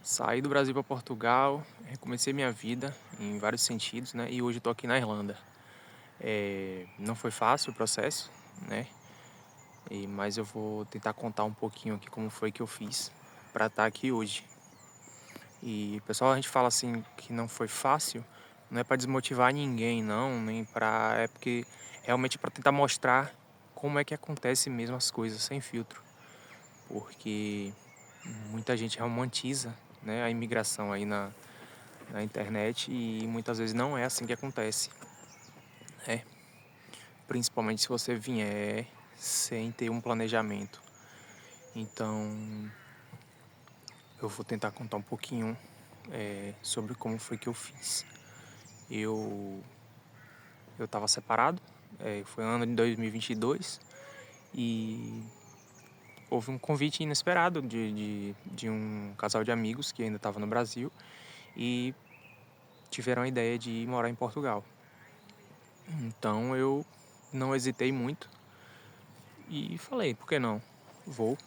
Saí do Brasil para Portugal, recomecei minha vida em vários sentidos, né? E hoje estou aqui na Irlanda. Não foi fácil o processo, né? Mas eu vou tentar contar um pouquinho aqui como foi que eu fiz para estar aqui hoje. E pessoal, a gente fala assim que não foi fácil, não é para desmotivar ninguém, não, nem para é porque realmente para tentar mostrar como é que acontece mesmo as coisas sem filtro, porque muita gente romantiza, né, a imigração aí na internet e muitas vezes não é assim que acontece, né? Principalmente se você vier sem ter um planejamento. Então, eu vou tentar contar um pouquinho sobre como foi que eu fiz. Eu eu estava separado, foi ano de 2022 e houve um convite inesperado de um casal de amigos que ainda estava no Brasil e tiveram a ideia de morar em Portugal. Então eu não hesitei muito e falei, por que não? Vou.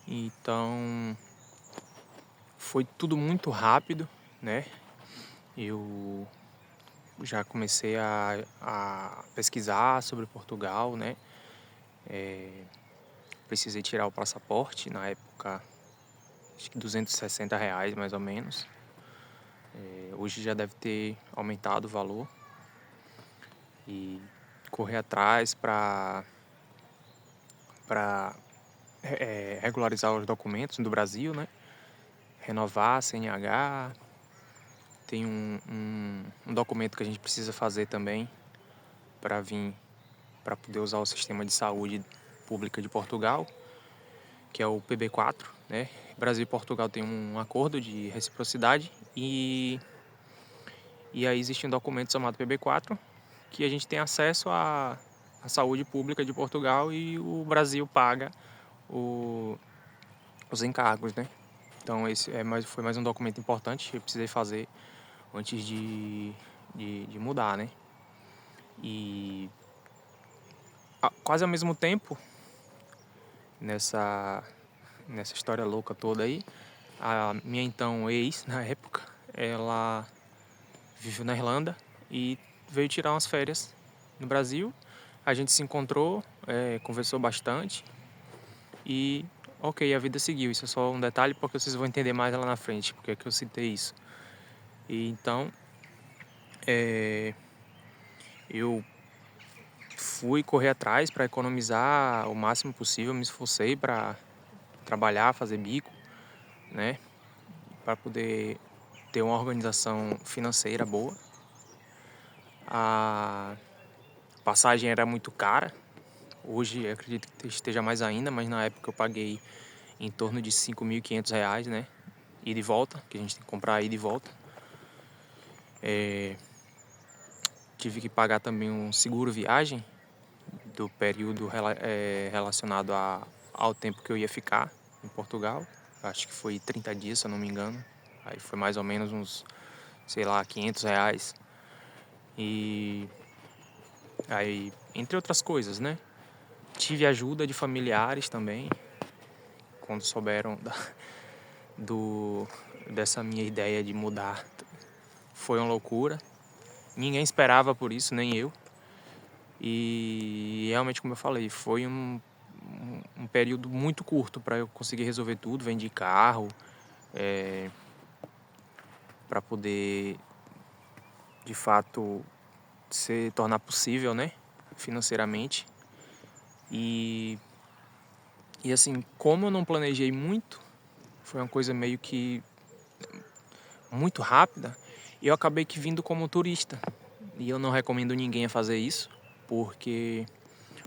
Então foi tudo muito rápido, né? Eu já comecei a pesquisar sobre Portugal, né? Precisei tirar o passaporte, na época, acho que R$ 260 mais ou menos. Hoje já deve ter aumentado o valor. E correr atrás para regularizar os documentos do Brasil, né? Renovar a CNH. Tem um documento que a gente precisa fazer também para vir, para poder usar o sistema de saúde pública de Portugal, que é o PB4, né? Brasil e Portugal têm um acordo de reciprocidade e aí existe um documento chamado PB4 que a gente tem acesso à saúde pública de Portugal e o Brasil paga o, os encargos, né? Então esse foi mais um documento importante que eu precisei fazer antes de mudar, né? E quase ao mesmo tempo, nessa, nessa história louca toda aí, a minha então ex, na época, ela viveu na Irlanda e veio tirar umas férias no Brasil. A gente se encontrou, conversou bastante e, ok, a vida seguiu. Isso é só um detalhe porque vocês vão entender mais lá na frente, porque é que eu citei isso. E então, eu fui correr atrás para economizar o máximo possível, me esforcei para trabalhar, fazer bico, né, para poder ter uma organização financeira boa. A passagem era muito cara, hoje eu acredito que esteja mais ainda, mas na época eu paguei em torno de R$ 5.500, né, ida e volta, que a gente tem que comprar ida e volta. Tive que pagar também um seguro viagem do período relacionado ao tempo que eu ia ficar em Portugal. Acho que foi 30 dias, se eu não me engano. Aí foi mais ou menos uns, sei lá, R$ 500. E aí, entre outras coisas, né? Tive ajuda de familiares também, quando souberam do, dessa minha ideia de mudar. Foi uma loucura. Ninguém esperava por isso, nem eu. E realmente, como eu falei, foi um período muito curto para eu conseguir resolver tudo. Vendi carro, para poder, de fato, se tornar possível, né? Financeiramente. E, e assim, como eu não planejei muito, foi uma coisa meio que muito rápida, eu acabei que vindo como turista. E eu não recomendo ninguém a fazer isso, porque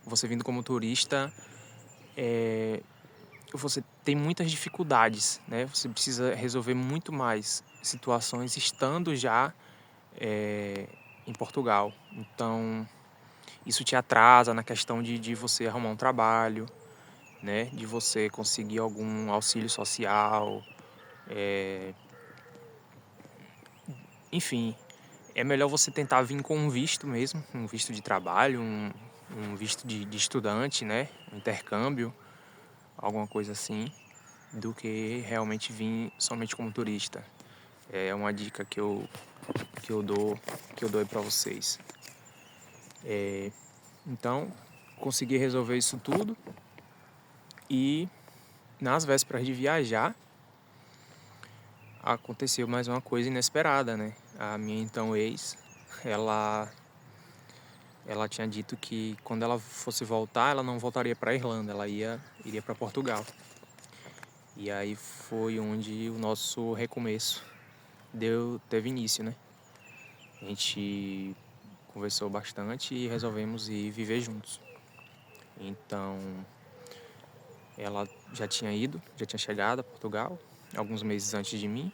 você vindo como turista, você tem muitas dificuldades, né? Você precisa resolver muito mais situações estando já em Portugal. Então, isso te atrasa na questão de você arrumar um trabalho, né? De você conseguir algum auxílio social. Enfim, é melhor você tentar vir com um visto mesmo, um visto de trabalho, um visto de estudante, né? Um intercâmbio, alguma coisa assim. do que realmente vir somente como turista. É uma dica que eu dou, que eu dou aí para vocês. Então, consegui resolver isso tudo e nas vésperas de viajar, aconteceu mais uma coisa inesperada, né? A minha então ex, ela ela tinha dito que quando ela fosse voltar, ela não voltaria para a Irlanda, ela iria para Portugal. E aí foi onde o nosso recomeço teve início, né? A gente conversou bastante e resolvemos ir viver juntos. Então, ela já tinha chegado a Portugal, alguns meses antes de mim.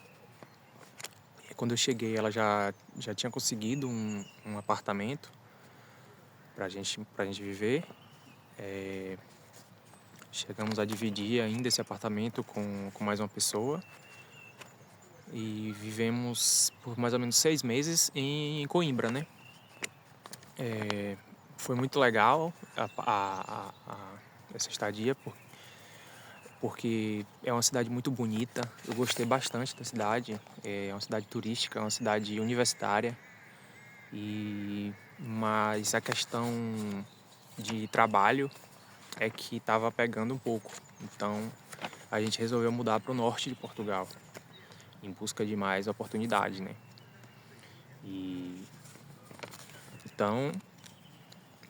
E quando eu cheguei, ela já tinha conseguido um apartamento pra gente viver. Chegamos a dividir ainda esse apartamento com mais uma pessoa. E vivemos por mais ou menos 6 meses em Coimbra, né? Foi muito legal essa estadia, porque é uma cidade muito bonita. Eu gostei bastante da cidade. É uma cidade turística, é uma cidade universitária. Mas a questão de trabalho é que estava pegando um pouco. Então a gente resolveu mudar para o norte de Portugal, em busca de mais oportunidades, né? E então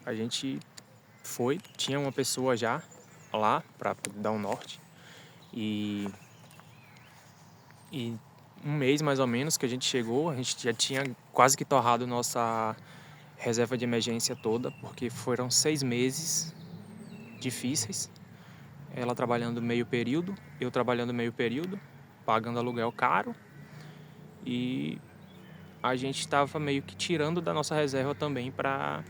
a gente tinha uma pessoa já lá para dar um norte. E um mês mais ou menos que a gente chegou, a gente já tinha quase que torrado nossa reserva de emergência toda, porque foram 6 meses difíceis. Ela trabalhando meio período, eu trabalhando meio período, pagando aluguel caro. E a gente estava meio que tirando da nossa reserva também para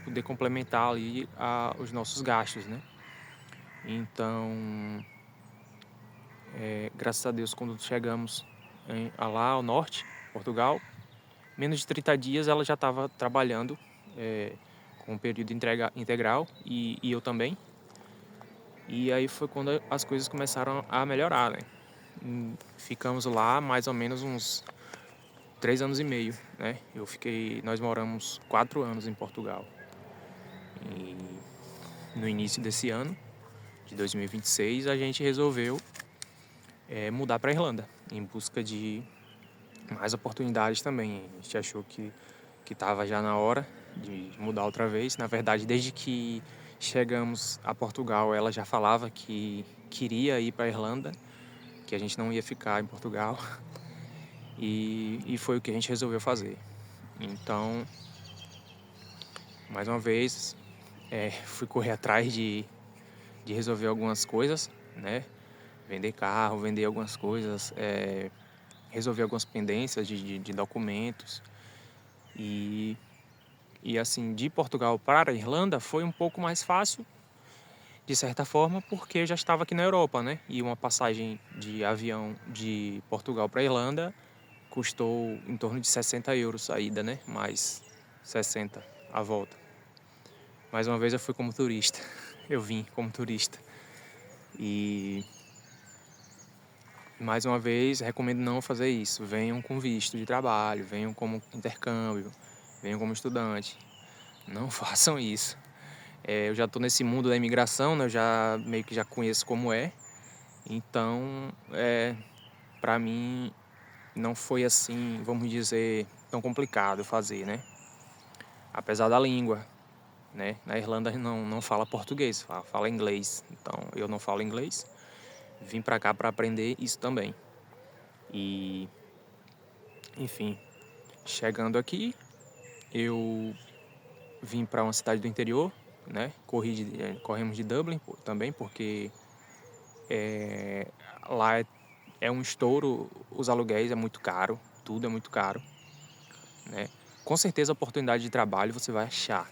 poder complementar ali os nossos gastos, né? Então, graças a Deus, quando chegamos lá ao norte, Portugal, menos de 30 dias ela já estava trabalhando com um período integral e eu também. E aí foi quando as coisas começaram a melhorar, né? Ficamos lá mais ou menos uns 3 anos e meio, né? Nós moramos 4 anos em Portugal. E no início desse ano, de 2026, a gente resolveu mudar para a Irlanda, em busca de mais oportunidades também. A gente achou que estava já na hora de mudar outra vez. Na verdade, desde que chegamos a Portugal, ela já falava que queria ir para a Irlanda, que a gente não ia ficar em Portugal. E foi o que a gente resolveu fazer. Então, mais uma vez, fui correr atrás de resolver algumas coisas, né? Vender carro, vender algumas coisas, resolver algumas pendências de documentos. E assim, de Portugal para a Irlanda foi um pouco mais fácil, de certa forma, porque eu já estava aqui na Europa, né? E uma passagem de avião de Portugal para a Irlanda custou em torno de 60 euros a ida, né? Mais 60 a volta. Mais uma vez eu fui como turista. Eu vim como turista. E mais uma vez recomendo não fazer isso. Venham com visto de trabalho, venham como intercâmbio, venham como estudante. Não façam isso. Eu já estou nesse mundo da imigração, né? Eu já meio que já conheço como é. Então, para mim não foi assim, vamos dizer, tão complicado fazer, né? Apesar da língua, né? Na Irlanda não fala português, fala inglês. Então, eu não falo inglês. Vim para cá para aprender isso também. E, enfim, chegando aqui, eu vim para uma cidade do interior, né? Corremos de Dublin também, porque lá é um estouro, os aluguéis é muito caro, tudo é muito caro, né? Com certeza a oportunidade de trabalho você vai achar,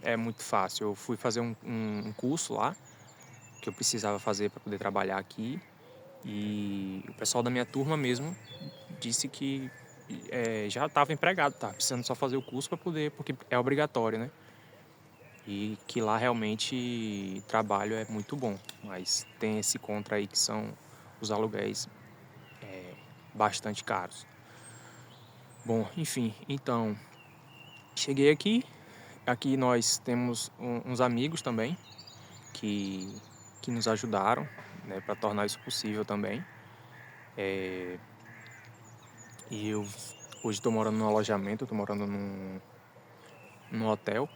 é muito fácil. Eu fui fazer um curso lá, que eu precisava fazer para poder trabalhar aqui, e o pessoal da minha turma mesmo disse que já estava empregado, tá? Precisando só fazer o curso para poder, porque é obrigatório, né? E que lá realmente trabalho é muito bom. mas tem esse contra aí que são os aluguéis bastante caros. Bom, enfim, então cheguei aqui. Aqui nós temos uns amigos também que nos ajudaram, né, para tornar isso possível também. E eu hoje estou morando num alojamento, estou morando num hotel.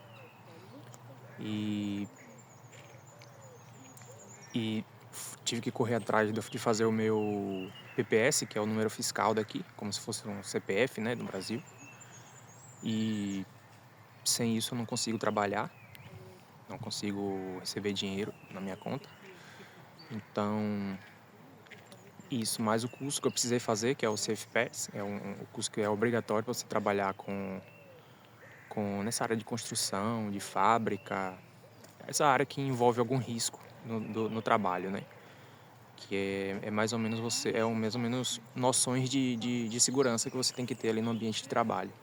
E tive que correr atrás de fazer o meu PPS, que é o número fiscal daqui, como se fosse um CPF, né, do Brasil. E sem isso eu não consigo trabalhar, não consigo receber dinheiro na minha conta. Então, isso mais o curso que eu precisei fazer, que é o CFPS, é o curso que é obrigatório para você trabalhar nessa área de construção, de fábrica, essa área que envolve algum risco no trabalho, né? Que é mais ou menos mais ou menos noções de segurança que você tem que ter ali no ambiente de trabalho.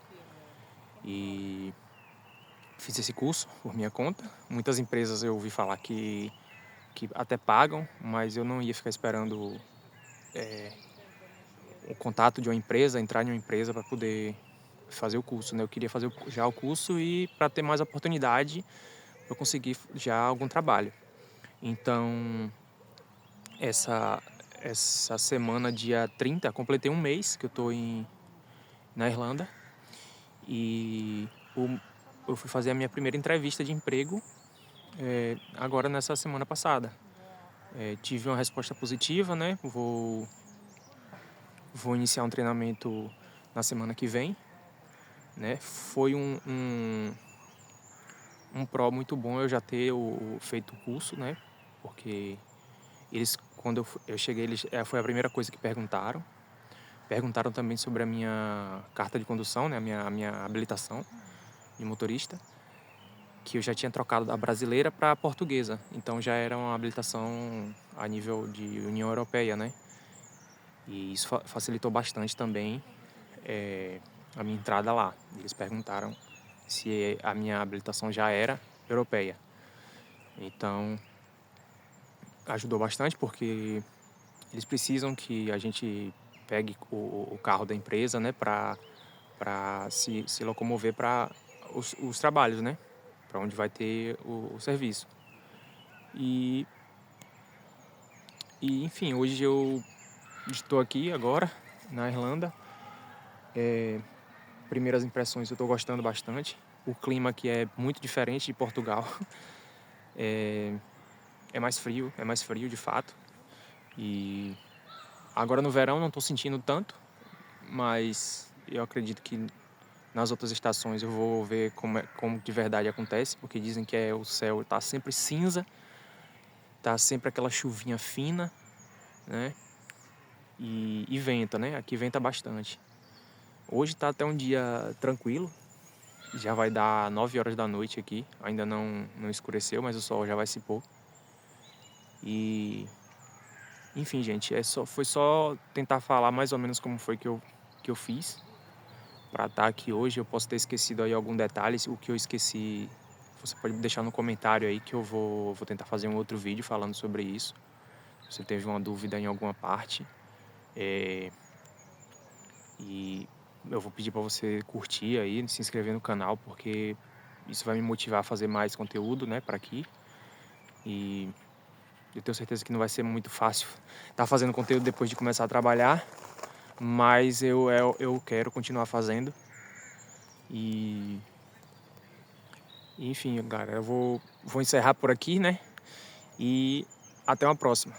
E fiz esse curso por minha conta. Muitas empresas eu ouvi falar que até pagam, mas eu não ia ficar esperando o contato de uma empresa, entrar em uma empresa para poder fazer o curso, né? Eu queria fazer já o curso e para ter mais oportunidade eu conseguir já algum trabalho. Então, essa semana, dia 30, completei um mês que eu estou na Irlanda e eu fui fazer a minha primeira entrevista de emprego agora nessa semana passada. Tive uma resposta positiva, né? Vou iniciar um treinamento na semana que vem, né? Foi um pró muito bom eu já ter feito o curso, né? Porque quando eu cheguei, foi a primeira coisa que perguntaram. Perguntaram também sobre a minha carta de condução, né? A minha habilitação de motorista, que eu já tinha trocado da brasileira para a portuguesa. Então já era uma habilitação a nível de União Europeia, né? E isso facilitou bastante também a minha entrada lá. Eles perguntaram se a minha habilitação já era europeia. Então ajudou bastante porque eles precisam que a gente pegue o carro da empresa, né, para se locomover para os trabalhos, né, para onde vai ter o serviço. E enfim, hoje eu estou aqui agora na Irlanda. Primeiras impressões, eu estou gostando bastante. O clima aqui é muito diferente de Portugal. É mais frio de fato. E agora no verão não estou sentindo tanto, mas eu acredito que nas outras estações eu vou ver como de verdade acontece, porque dizem que o céu está sempre cinza, tá sempre aquela chuvinha fina, né? E venta, né? Aqui venta bastante. Hoje tá até um dia tranquilo, já vai dar 9 horas da noite aqui, ainda não escureceu, mas o sol já vai se pôr. E enfim, gente, foi só tentar falar mais ou menos como foi que eu fiz para estar aqui hoje. Eu posso ter esquecido aí algum detalhe, o que eu esqueci, você pode deixar no comentário aí que eu vou tentar fazer um outro vídeo falando sobre isso. Se você teve uma dúvida em alguma parte, e eu vou pedir para você curtir aí, se inscrever no canal, porque isso vai me motivar a fazer mais conteúdo, né, para aqui. E eu tenho certeza que não vai ser muito fácil estar fazendo conteúdo depois de começar a trabalhar, mas eu quero continuar fazendo. E enfim, galera, eu vou encerrar por aqui, né? E até uma próxima.